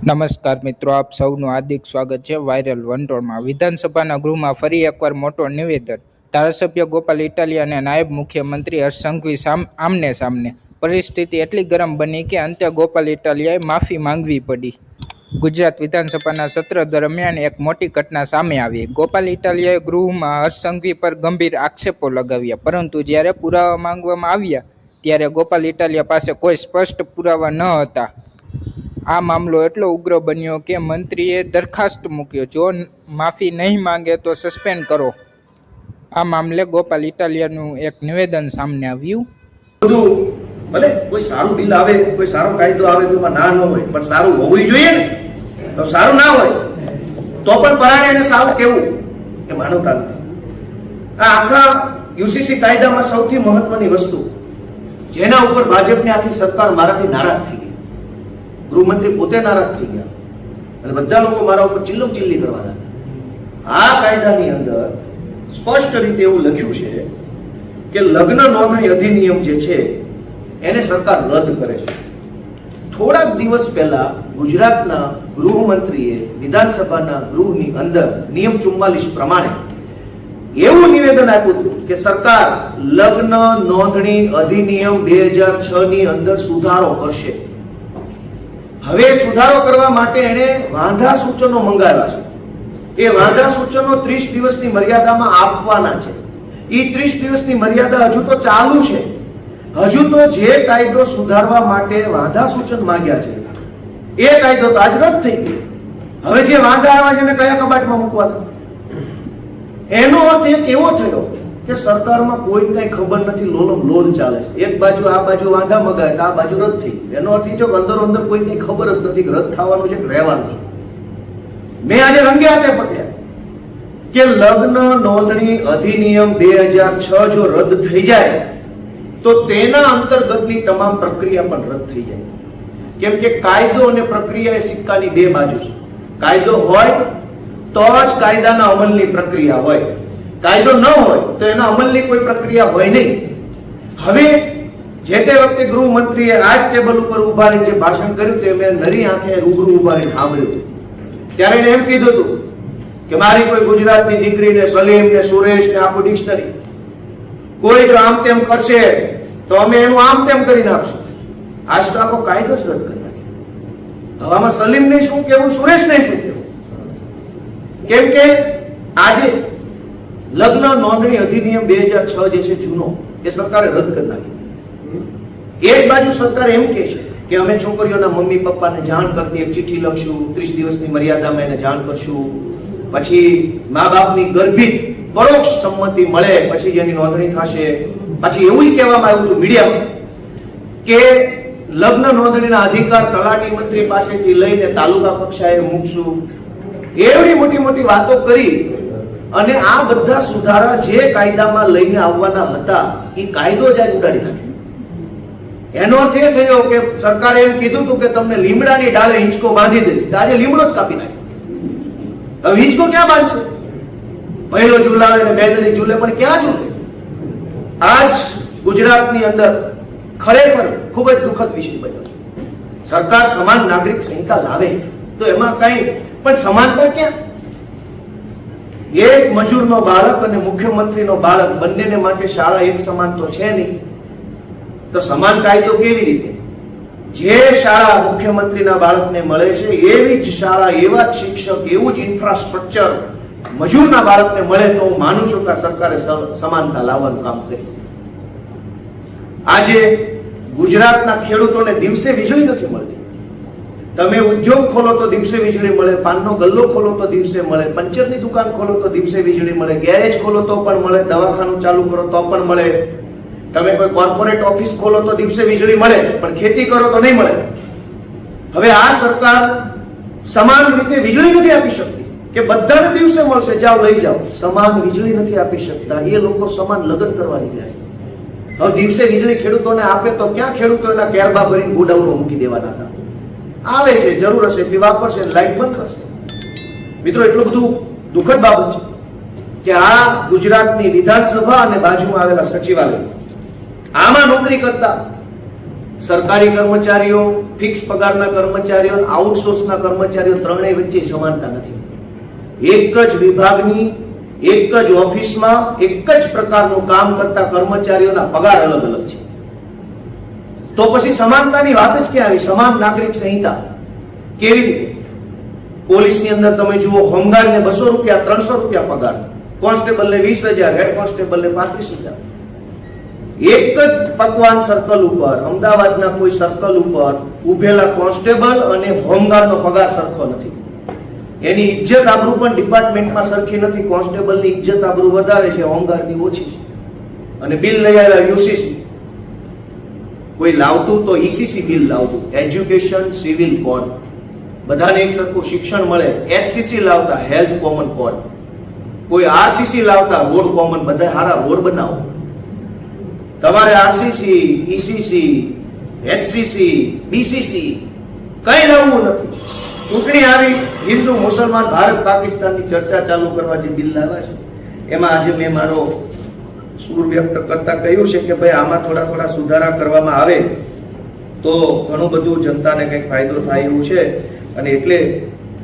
નમસ્કાર મિત્રો, આપ સૌનું હાર્દિક સ્વાગત છે વાયરલ વંટોળમાં। વિધાનસભાના ગૃહમાં ફરી એકવાર મોટો નિવેદન। ધારાસભ્ય ગોપાલ ઇટાલિયા અને નાયબ મુખ્યમંત્રી હર્ષ સંઘવી આમને સામને। પરિસ્થિતિ એટલી ગરમ બની કે અંતે ગોપાલ ઇટાલિયાએ માફી માંગવી પડી। ગુજરાત વિધાનસભાના સત્ર દરમિયાન એક મોટી ઘટના સામે આવી। ગોપાલ ઇટાલિયાએ ગૃહમાં હર્ષ સંઘવી પર ગંભીર આક્ષેપો લગાવ્યા, પરંતુ જ્યારે પુરાવા માંગવામાં આવ્યા ત્યારે ગોપાલ ઇટાલિયા પાસે કોઈ સ્પષ્ટ પુરાવા ન હતા। આ મામલો એટલો ઉગ્ર બન્યો કે મંત્રીએ દરખાસ્ત મૂક્યો, જો માફી નહીં માંગે તો સસ્પેન્ડ કરો। આ મામલે ગોપાલ ઇટાલિયાનું એક નિવેદન સામે આવ્યું। ભલે કોઈ સારું બિલ આવે, કોઈ સારો કાયદો આવે તો એમાં ના ન હોય, પણ સારું હોવું જોઈએ ને। તો સારું ના હોય તો પણ પરાણે એને સારું કેવું એ માનવતા નથી। આ આખા યુસીસી કાયદામાં સૌથી મહત્વની વસ્તુ જેના ઉપર ભાજપની આખી સરકાર મારાથી નારાજ થઈ ગઈ, ગૃહમંત્રી પોતે નારાજ થઈ ગયા અને બધા લોકો મારા ઉપર ચિલ્લમ ચિલ્લી કરવાના। આ કાયદાની અંદર સ્પષ્ટ રીતે એવું લખ્યું છે કે લગ્ન નોંધણી અધિનિયમ જે છે એને સરકાર રદ કરે છે। થોડાક દિવસ પહેલા ગુજરાતના ગૃહમંત્રીએ વિધાનસભાના ગૃહની અંદર નિયમ 44 પ્રમાણે એવું નિવેદન આપ્યું હતું કે સરકાર લગ્ન નોંધણી અધિનિયમ 2006 ની અંદર સુધારો કરશે। હવે સુધારો કરવા માટે એને વાંધા સૂચનો મંગાવ્યા છે। એ વાંધા સૂચનો 30 દિવસની મર્યાદામાં આપવાના છે। એ 30 દિવસની મર્યાદા હજુ તો ચાલુ છે। હજુ તો જે કાયદો સુધારવા માટે વાંધા સૂચન માંગ્યા છે એ કાયદો તો આજ રદ થઈ ગયો। હવે જે વાંધા આવ્યા છે એને કયા કબાટમાં મૂકવાના? એનો અર્થ એક એવો થયો કે સરકારમાં કોઈ કઈ ખબર નથી, લોલમ લોલ ચાલે છે। એક બાજુ આ બાજુ વાંધા મગાય તો આ બાજુ રદ થઈ ગયું। એનો અર્થ એ થયો કે અંદરો અંદર કોઈ કઈ ખબર જ નથી કે રદ થવાનું છે કે રહેવાનું છે। મેં આજે રંગે હાથે પકડ્યા કે લગ્ન નોંધણી અધિનિયમ 2006 જો રદ થઈ જાય તો તેના અંતર્ગતની તમામ પ્રક્રિયા પણ રદ થઈ જાય। કેમ કે કાયદો અને પ્રક્રિયા એ સિક્કાની બે બાજુ છે। કાયદો હોય તો જ કાયદાના અમલની પ્રક્રિયા હોય, કાયદો ન હોય તો એના અમલની કોઈ પ્રક્રિયા હોય નહીં। હવે જે તે વખતે ગૃહમંત્રીએ આ જ ટેબલ ઉપર ઉભા રહીને જે ભાષણ કર્યું તે મેં નરી આંખે રૂબરૂ ઉભા રહીને સાંભળ્યું હતું। ત્યારે એને એમ કીધું હતું કે મારી કોઈ ગુજરાતની દીકરીને સલીમ ને સુરેશ ને આખું ડિક્શનરી કોઈ જો આમ તેમ કરશે તો અમે એનું આમ તેમ કરી નાખશું। આજ તો આખો કાયદો જ રદ કરી નાખ્યો। હવે આમાં સલીમ ને શું કેવું, સુરેશ ને શું કેવું? કેમ કે આજે લગ્ન નોંધણી અધિનિયમ 2006 જે છે જૂનો, એ સરકારે રદ કરી નાખ્યો। એક બાજુ સરકાર એમ કહે છે કે અમે છોકરીઓના મમ્મી પપ્પાને જાણ કરતી એક ચિઠ્ઠી લખશું, 30 દિવસની મર્યાદામાં એને જાણ કરશું, પછી મા બાપની ગર્ભિત પરોક્ષ સંમતિ મળે પછી જેની નોંધણી થશે। પછી એવું કહેવામાં આવ્યું હતું મીડિયામાં કે લગ્ન નોંધણીના અધિકાર તલાટી મંત્રી પાસેથી લઈને તાલુકા કક્ષાએ મૂકશું। એવડી મોટી મોટી વાતો કરી અને આ બધા સુધારા જે કાયદામાં લઈને આવવાના હતા એ કાયદો જ આજ ઉડાડી નાખ્યો। એનો અર્થ એ થયો કે સરકારે એમ કીધું હતું કે તમને લીમડાની ડાળે હિંચકો બાંધી દઈશ, આજે લીમડો જ કાપી નાખ્યો। હવે હિંચકો ક્યાં બાંધશે? પહેલો ઝૂલાવે ને બેદડી ઝૂલે, પણ ક્યાં ઝૂલે? આજ ગુજરાતની અંદર ખરેખર ખૂબ જ દુઃખદ વિષય બન્યો। સરકાર સમાન નાગરિક સંહિતા લાવે તો એમાં કઈ પણ સમાનતા ક્યાં? એક મજૂરનો બાળક અને મુખ્યમંત્રીનો બાળક બંનેને માટે શાળા એક સમાન તો છે નહીં, તો સમાન કાયદો કેવી રીતે? જે શાળા મુખ્યમંત્રીના બાળકને મળે છે એવી જ શાળા, એવા જ શિક્ષક, એવું જ ઇન્ફ્રાસ્ટ્રક્ચર મજૂરના બાળકને મળે તો હું માનું છું કે સરકારે સમાનતા લાવવાનું કામ કર્યું। આજે ગુજરાતના ખેડૂતોને દિવસે વીજળી નથી મળતી। તમે ઉદ્યોગ ખોલો તો દિવસે વીજળી મળે, પાનનો ગલ્લો ખોલો તો દિવસે મળે, પંચરની દુકાન ખોલો તો દિવસે વીજળી મળે, ગેરેજ ખોલો તો પણ મળે, દવાખાનું ચાલુ કરો તો પણ મળે, તમે કોઈ કોર્પોરેટ ઓફિસ ખોલો તો દિવસે વીજળી મળે, પણ ખેતી કરો તો નહીં મળે। હવે આ સરકાર સમાન રીતે વીજળી નથી આપી શકતી કે બધાને દિવસે મળશે, જાઓ લઈ જાઓ। સમાન વીજળી નથી આપી શકતા, એ લોકો સમાન લગ્ન કરવા નીકળ્યા છે। હવે દિવસે વીજળી ખેડૂતોને આપે તો ક્યાં ખેડૂતોના કેરબા ભરીને ગોડાઉનો મૂકી દેવાના હતા? આવે છે, જરૂર હશે એટલી વાપરશે, લાઈટ બંધ કરશે। મિત્રો, એટલું બધું દુઃખદ બાબત છે કે આ ગુજરાતની વિધાનસભા અને બાજુમાં આવેલા સચિવાલય, આમાં નોકરી કરતા સરકારી કર્મચારીઓ, ફિક્સ પગારના કર્મચારીઓ અને આઉટસોર્સના કર્મચારીઓ ત્રણેય વચ્ચે સમાનતા નથી. એક જ વિભાગની એક જ ઓફિસમાં એક જ પ્રકારનું કામ કરતા કર્મચારીઓના પગાર અલગ અલગ છે. તો પછી સમાનતાની વાત જ ક્યાં આવી? સમાન નાગરિક સંહિતા કેવી રીતે? પોલીસની અંદર તમે જુઓ, હોમગાર્ડને 200 રૂપિયા 300 રૂપિયા પગાર, કોન્સ્ટેબલને 20,000, હેડ કોન્સ્ટેબલને 35,000. એક જ પકવાન સર્કલ ઉપર, અમદાવાદના કોઈ સર્કલ ઉપર ઉભેલા કોન્સ્ટેબલ અને હોમગાર્ડનો પગાર સરખો નથી. એની ઇજ્જત આબરૂ પણ ડિપાર્ટમેન્ટમાં સરખી નથી. કોન્સ્ટેબલની ઇજ્જત આબરૂ વધારે છે, હોમગાર્ડની ઓછી છે. અને બિલ લઈ આવ્યા યુસીસી, કોઈ લાવતું તો ઈસીસી બિલ લાવતું, એજ્યુકેશન સિવિલ કોડ, બધાને એક સરખું શિક્ષણ મળે. એચસીસી લાવતા, હેલ્થ કોમન કોડ. કોઈ આરસીસી લાવતા, રોડ કોમન, બધા હારા રોડ બનાવો. તમારે આરસીસી, ઈસીસી, એચસીસી, બીસીસી કઈ લાવવું નથી. ચૂંટણી આવી, હિન્દુ મુસલમાન ભારત પાકિસ્તાનની ચર્ચા ચાલુ કરવા જે બિલ લાવ્યા છે, એમાં આજે મેં મારો સૂર વ્યક્ત કરતા કહ્યું છે કે ભાઈ આમાં થોડા સુધારા કરવામાં આવે તો ઘણું બધું જનતાને કંઈક ફાયદો થાય એવું છે. અને એટલે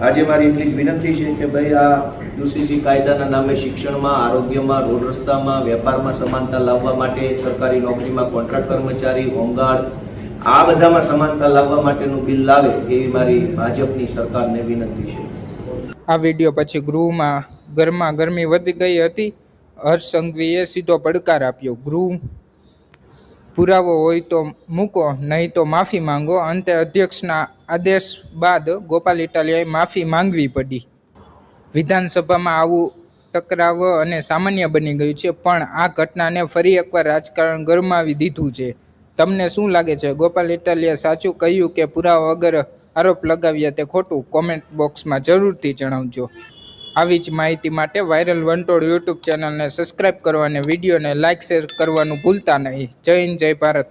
આજે મારી એટલી જ વિનંતી છે કે ભાઈ આ યુસીસી કાયદાના નામે શિક્ષણમાં, આરોગ્યમાં, રોડ રસ્તામાં, વેપારમાં સમાનતા લાવવા માટે, સરકારી નોકરીમાં કોન્ટ્રાક્ટ કર્મચારી, હોમગાર્ડ, આ બધામાં સમાનતા લાવવા માટેનું બિલ લાવે એવી મારી ભાજપની સરકારને વિનંતી છે. આ વિડીયો પછી ગૃહમાં ગરમી વધી ગઈ હતી. હર્ષ સંઘવીએ સીધો પડકાર આપ્યો, ગૃહ પુરાવો હોય તો મૂકો, નહીં તો માફી માંગો. અંતે અધ્યક્ષના આદેશ બાદ ગોપાલ ઇટાલિયાએ માફી માંગવી પડી. વિધાનસભામાં આવું ટકરાવ અને સામાન્ય બની ગયું છે, પણ આ ઘટનાને ફરી એકવાર રાજકારણ ગરમાવી દીધું છે. તમને શું લાગે છે? ગોપાલ ઇટાલિયાએ સાચું કહ્યું કે પુરાવા વગર આરોપ લગાવ્યા તે ખોટું? કોમેન્ટ બોક્સમાં જરૂરથી જણાવજો. આવી જ માહિતી માટે વાયરલ વંટોળ યુટ્યુબ ચેનલને સબસ્ક્રાઈબ કરવા અને વિડીયોને લાઇક શેર કરવાનું ભૂલતા નહીં. જય હિન્દ, જય ભારત.